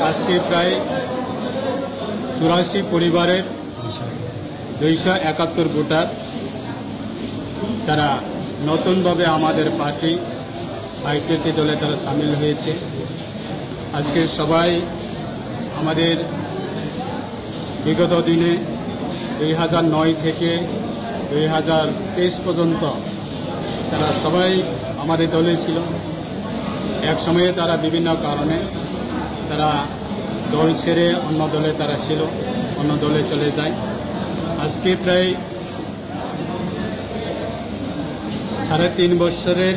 আজকে প্রায় 84 পরিবারের 271 ভোটার তারা নতুনভাবে আমাদের পার্টি আইপিএফটি দলে তারা সামিল হয়েছে। আজকে সবাই আমাদের বিগত দিনে 2009 থেকে 2023 পর্যন্ত তারা সবাই আমাদের দলে ছিল। এক সময়ে তারা বিভিন্ন কারণে তারা দল ছেড়ে অন্য দলে তারা ছিল, অন্য দলে চলে যায়। আজকে প্রায় 3.5 বছরের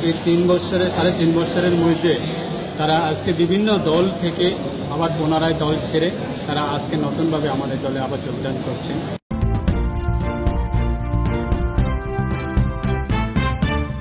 এই 3.5 বছরের মধ্যে তারা আজকে বিভিন্ন দল থেকে আবার পুনরায় দল ছেড়ে তারা আজকে নতুনভাবে আমাদের দলে আবার যোগদান করছেন।